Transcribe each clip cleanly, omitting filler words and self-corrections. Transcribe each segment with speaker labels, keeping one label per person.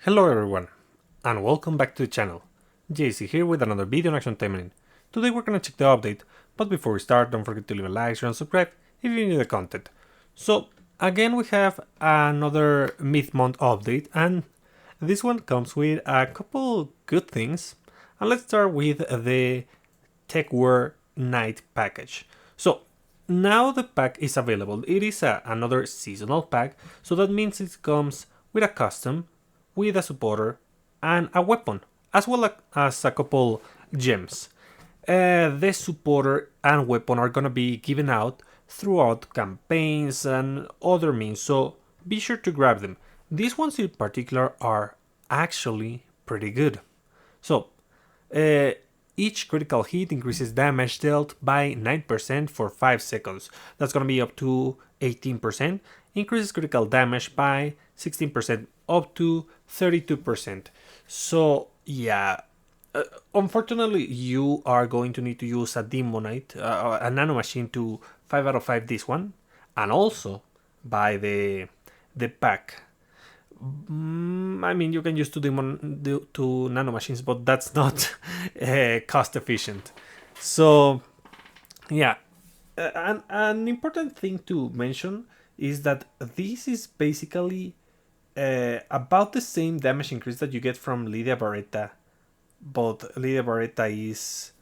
Speaker 1: Hello everyone, and welcome back to the channel. JC here with another video on Action Taimanin. Today we're gonna check the update, but before we start, don't forget to leave a like, share and subscribe if you enjoy the content. So, again we have another mid-month update, and this one comes with a couple good things. And let's start with the Techwear Knight package. So, now the pack is available. It is another seasonal pack, so that means it comes with a custom, with a supporter, and a weapon, as well as a couple gems. The supporter and weapon are gonna be given out throughout campaigns and other means, so be sure to grab them. These ones in particular are actually pretty good. So, uh, each critical hit increases damage dealt by 9% for 5 seconds. That's gonna be up to 18%. Increases critical damage by 16% up to 32%. So, yeah. Unfortunately, you are going to need to use a Demonite, a nano machine to 5 out of 5 this one, and also buy the pack. I mean, you can use two nano machines, but that's not cost efficient. So, yeah, an important thing to mention is that this is basically about the same damage increase that you get from Lydia Barretta, but Lydia Barretta is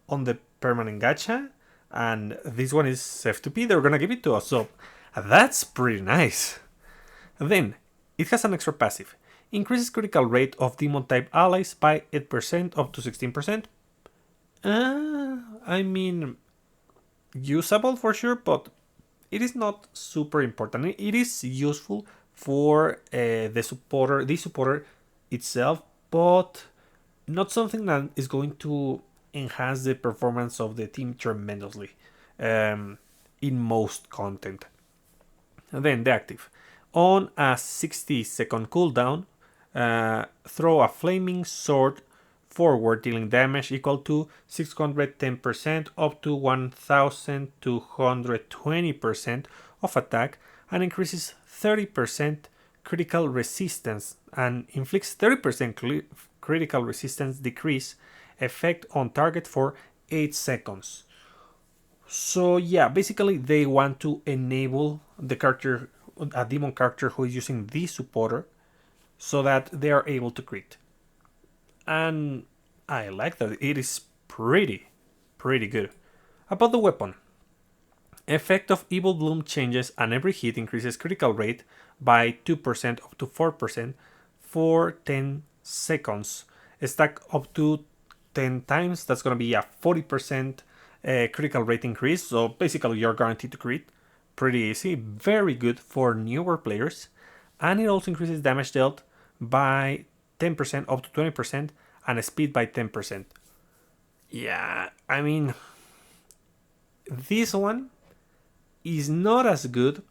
Speaker 1: on the permanent gacha, and this one is F2P. They're gonna give it to us, so that's pretty nice. Then, it has an extra passive. Increases critical rate of demon type allies by 8% up to 16%. I mean, usable for sure, but it is not super important. It is useful for the supporter itself, but not something that is going to enhance the performance of the team tremendously in most content. And then the active. On a 60-second cooldown, throw a flaming sword forward, dealing damage equal to 610% up to 1220% of attack, and increases 30% critical resistance and inflicts 30% critical resistance decrease effect on target for 8 seconds. So yeah, basically they want to enable the character, a demon character who is using this supporter, so that they are able to crit. And I like that. It is pretty good. About the weapon. Effect of Evil Bloom changes and every hit increases critical rate by 2% up to 4% for 10 seconds. Stack up to 10 times. That's going to be a 40% critical rate increase. So basically you're guaranteed to crit. Pretty easy. Very good for newer players. And it also increases damage dealt by 10% up to 20% and speed by 10%. Yeah, I mean, this one is not as good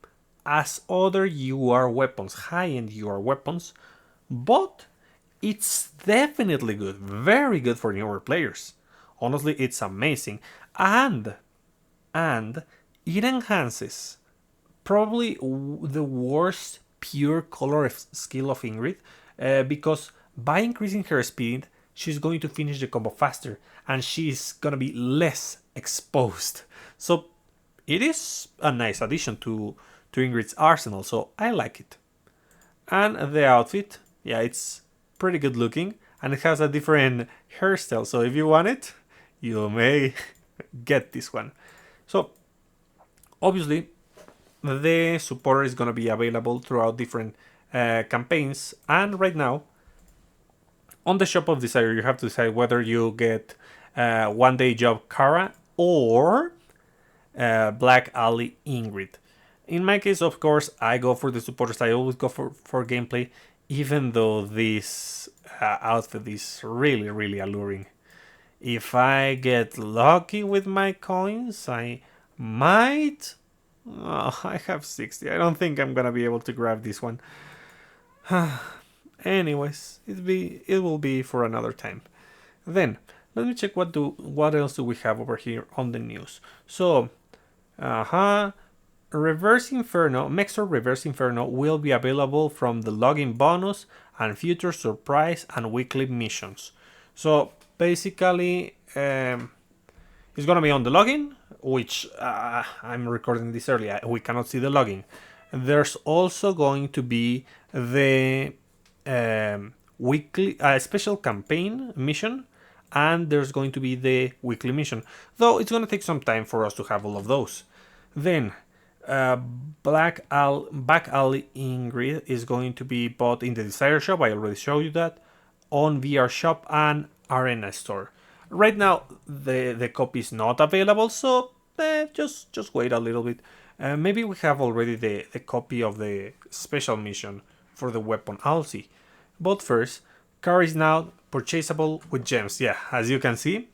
Speaker 1: as other UR weapons, high-end UR weapons, but it's definitely good, very good for newer players. Honestly, it's amazing, and it enhances probably the worst pure color skill of Ingrid, because by increasing her speed, she's going to finish the combo faster, and she's gonna be less exposed. So it is a nice addition to Ingrid's arsenal, so I like it. And the outfit, yeah, it's pretty good looking, and it has a different hairstyle, so if you want it, you may get this one. So obviously the supporter is going to be available throughout different campaigns, and right now on the shop of desire you have to decide whether you get one day job Cara or Black Alley Ingrid. In my case, of course, I go for the supporters. I always go for gameplay, even though this outfit is really alluring. If I get lucky with my coins, I might. Oh, I have 60. I don't think I'm gonna be able to grab this one. Anyways, it will be for another time. Then let me check what else do we have over here on the news. So, Reverse Inferno, Mexor Reverse Inferno will be available from the login bonus and future surprise and weekly missions. So basically, it's gonna be on the login, which I'm recording this early. We cannot see the login. There's also going to be the weekly special campaign mission, and there's going to be the weekly mission. Though it's gonna take some time for us to have all of those. Then Back Alley Ingrid is going to be bought in the Desire Shop. I already showed you that. On VR Shop and Arena Store. Right now the copy is not available, so just wait a little bit. Maybe we have already the copy of the special mission for the weapon. I'll see. But first, Cara is now purchasable with gems. Yeah, as you can see,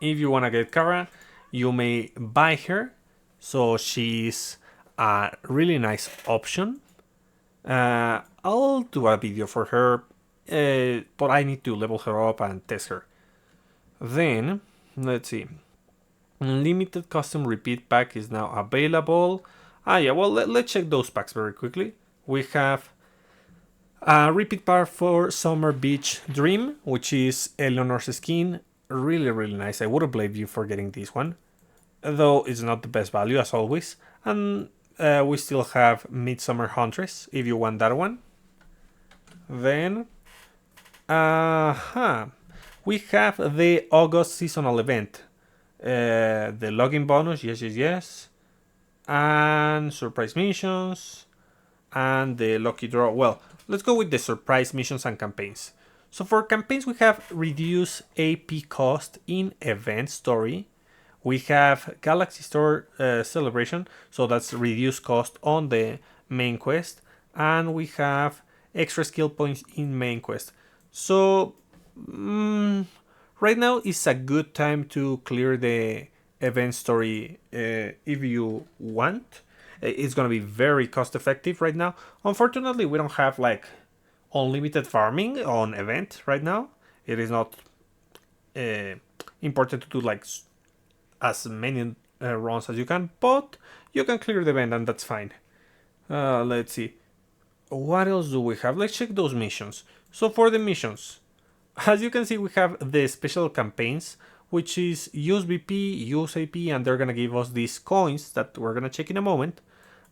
Speaker 1: if you wanna get Cara, you may buy her. So she's a really nice option. I'll do a video for her, but I need to level her up and test her. Then, let's see. Limited custom repeat pack is now available. Yeah, well, let's check those packs very quickly. We have a repeat pack for Summer Beach Dream, which is Eleanor's skin. Really nice. I wouldn't blame you for getting this one, though it's not the best value as always. And we still have Midsummer Huntress if you want that one. Then we have the August seasonal event, the login bonus, yes, and surprise missions and the lucky draw. Well, let's go with the surprise missions and campaigns. So for campaigns, we have reduced AP cost in event story. We have Galaxy Store celebration, so that's reduced cost on the main quest, and we have extra skill points in main quest. So right now is a good time to clear the event story if you want. It's gonna be very cost effective right now. Unfortunately, we don't have like unlimited farming on event right now. It is not important to do like as many runs as you can, but you can clear the event and that's fine. Let's see. What else do we have? Let's check those missions. So for the missions, as you can see, we have the special campaigns, which is use BP, use AP, and they're gonna give us these coins that we're gonna check in a moment.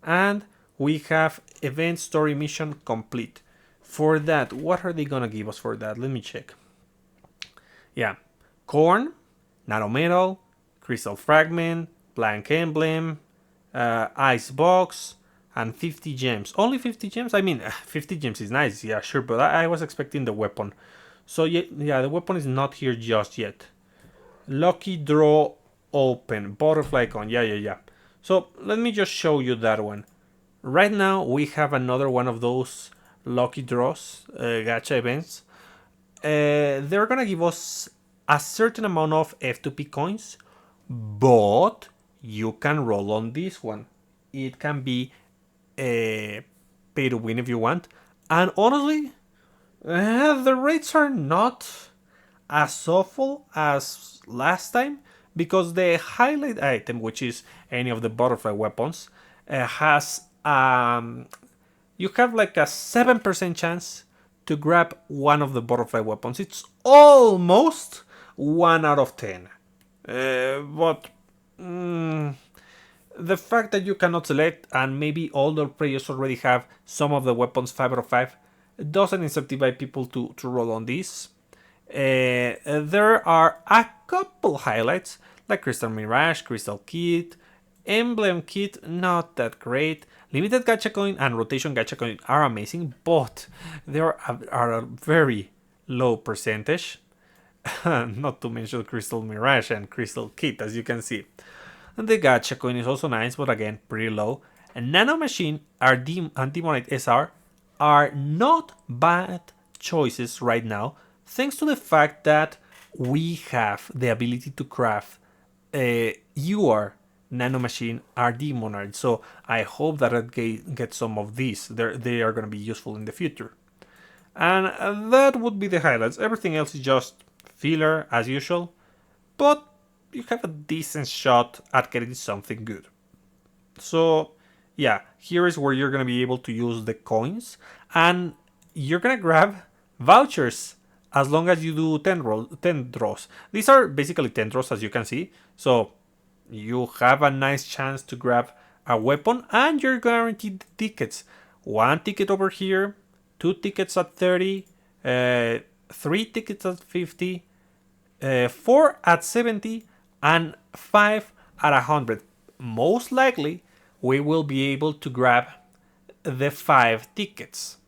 Speaker 1: And we have event story mission complete. For that, what are they gonna give us for that? Let me check. Yeah, corn, nano metal, crystal fragment, blank emblem, ice box, and 50 gems. Only 50 gems? I mean, 50 gems is nice, yeah, sure, but I was expecting the weapon. So yeah, the weapon is not here just yet. Lucky draw open, butterfly coin, yeah. So let me just show you that one. Right now we have another one of those lucky draws, gacha events. They're gonna give us a certain amount of F2P coins, but you can roll on this one. It can be pay to win if you want, and honestly, the rates are not as awful as last time, because the highlight item, which is any of the butterfly weapons, has you have like a 7% chance to grab one of the butterfly weapons. It's almost 1 out of 10. But the fact that you cannot select, and maybe older players already have some of the weapons 5 out of 5, doesn't incentivize people to roll on this. There are a couple highlights, like Crystal Mirage, Crystal Kit, Emblem Kit, not that great. Limited gacha coin and rotation gacha coin are amazing, but they are a very low percentage. Not to mention Crystal Mirage and Crystal Kit, as you can see. And the gacha coin is also nice, but again, pretty low. And Nano Machine and Taimanin SR are not bad choices right now, thanks to the fact that we have the ability to craft UR Nano Machine RD Monarch. So I hope that I get some of these. They are going to be useful in the future. And that would be the highlights. Everything else is just filler as usual, but you have a decent shot at getting something good. So yeah, here is where you're gonna be able to use the coins, and you're gonna grab vouchers as long as you do 10 draws. These are basically 10 draws, as you can see. So you have a nice chance to grab a weapon, and you're guaranteed tickets. One ticket over here, two tickets at 30, three tickets at 50, four at 70, and five at 100. Most likely, we will be able to grab the five tickets.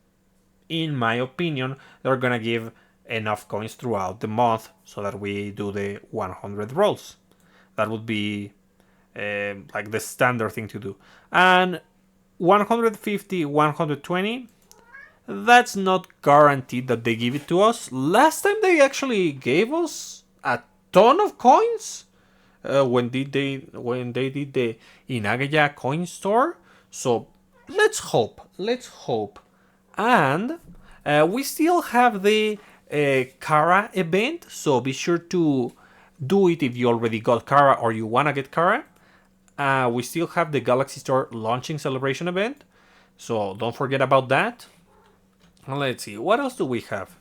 Speaker 1: In my opinion, they're gonna give enough coins throughout the month so that we do the 100 rolls. That would be like the standard thing to do. And 150, 120, that's not guaranteed that they give it to us. Last time they actually gave us a ton of coins when they did the Inageya coin store. So let's hope. And we still have the Cara event, so be sure to do it if you already got Cara or you wanna get Cara. We still have the Galaxy Store launching celebration event, so don't forget about that. Let's see, what else do we have?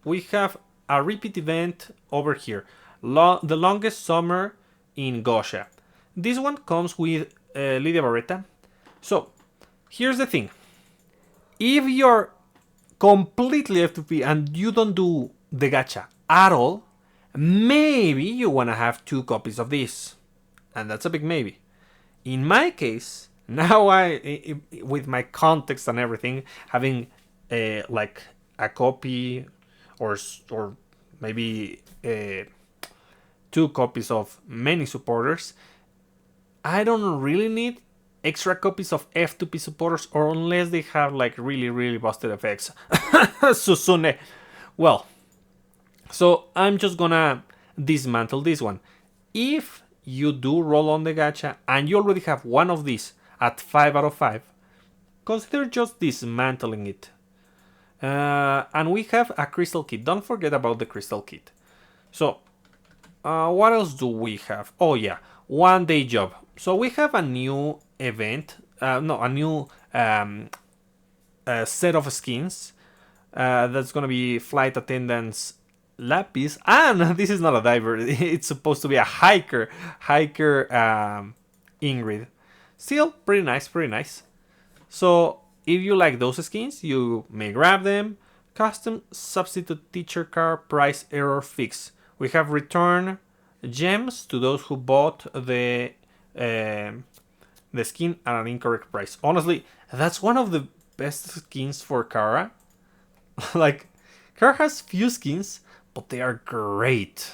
Speaker 1: We have a repeat event over here. The longest summer in Gosha. This one comes with Lydia Barretta. So, here's the thing. If you're completely F2P and you don't do the gacha at all, maybe you want to have 2 copies of this. And that's a big maybe. In my case, now with my context and everything, having like a copy or maybe 2 copies of many supporters, I don't really need extra copies of F2P supporters, or unless they have like really busted effects. Susune. Well, so I'm just gonna dismantle this one. If you do roll on the gacha and you already have one of these at 5 out of 5, consider just dismantling it. And we have a crystal kit. Don't forget about the crystal kit. So, what else do we have? Oh yeah, one day job. So we have a new event. A new set of skins. That's gonna be flight attendants Lapis, and this is not a diver. It's supposed to be a hiker. Ingrid. Still pretty nice. So if you like those skins, you may grab them. Custom substitute teacher card price error fix. We have return gems to those who bought the skin at an incorrect price. Honestly, that's one of the best skins for Cara. Like, Cara has few skins, but they are great.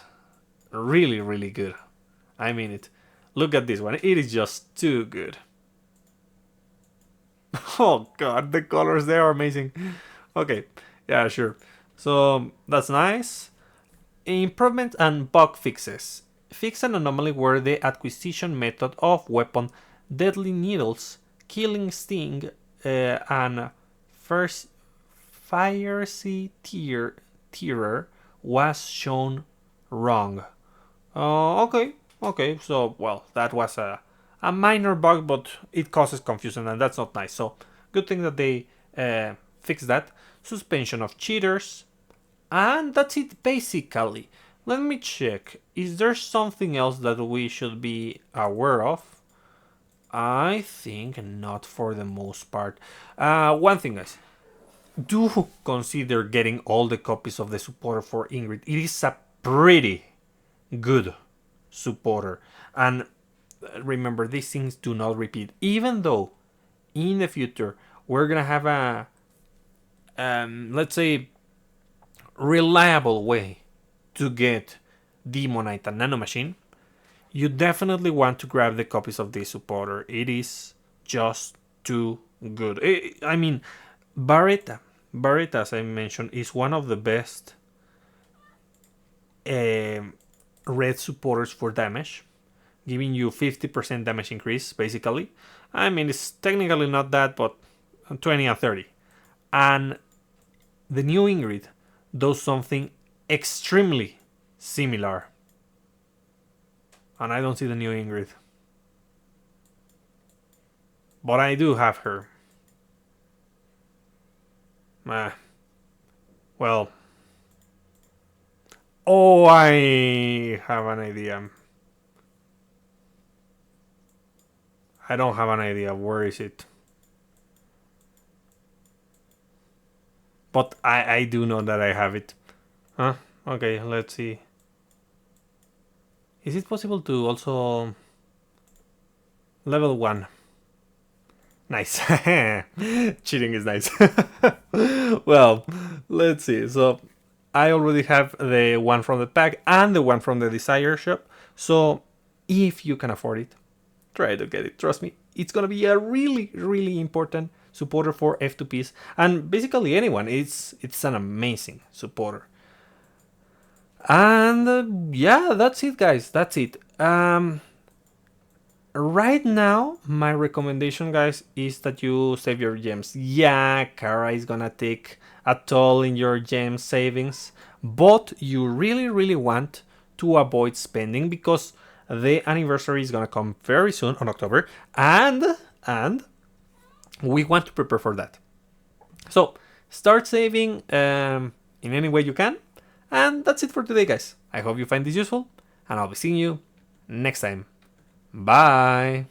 Speaker 1: Really good. I mean it. Look at this one. It is just too good. Oh god, the colors there are amazing. Okay, yeah, sure. So that's nice. Improvement and bug fixes. Fix an anomaly where the acquisition method of weapon Deadly Needles, Killing Sting, and first Fiery Terror was shown wrong. Okay, so, well, that was a minor bug, but it causes confusion, and that's not nice. So, good thing that they fixed that. Suspension of cheaters. And that's it, basically. Let me check. Is there something else that we should be aware of? I think not for the most part. One thing, guys. Do consider getting all the copies of the supporter for Ingrid. It is a pretty good supporter. And remember, these things do not repeat. Even though in the future we're gonna have a let's say reliable way to get Demonite and Nanomachine, you definitely want to grab the copies of this supporter. It is just too good. I mean, Barretta, as I mentioned, is one of the best red supporters for damage, giving you 50% damage increase, basically. I mean, it's technically not that, but 20 and 30. And the new Ingrid does something extremely similar. And I don't see the new Ingrid. But I do have her. Well. Oh, I have an idea. I don't have an idea. Where is it? But I do know that I have it. Huh? Okay, let's see. Is it possible to also level 1? Nice. Cheating is nice. Well, let's see. So I already have the one from the pack and the one from the Desire shop. So if you can afford it, try to get it. Trust me, it's gonna be a really, really important supporter for F2Ps and basically anyone. It's an amazing supporter. And yeah, that's it, guys. That's it. Right now, my recommendation, guys, is that you save your gems. Yeah, Cara is gonna take a toll in your gem savings, but you really, really want to avoid spending because the anniversary is gonna come very soon on October, and we want to prepare for that. So start saving in any way you can, and that's it for today, guys. I hope you find this useful, and I'll be seeing you next time. Bye.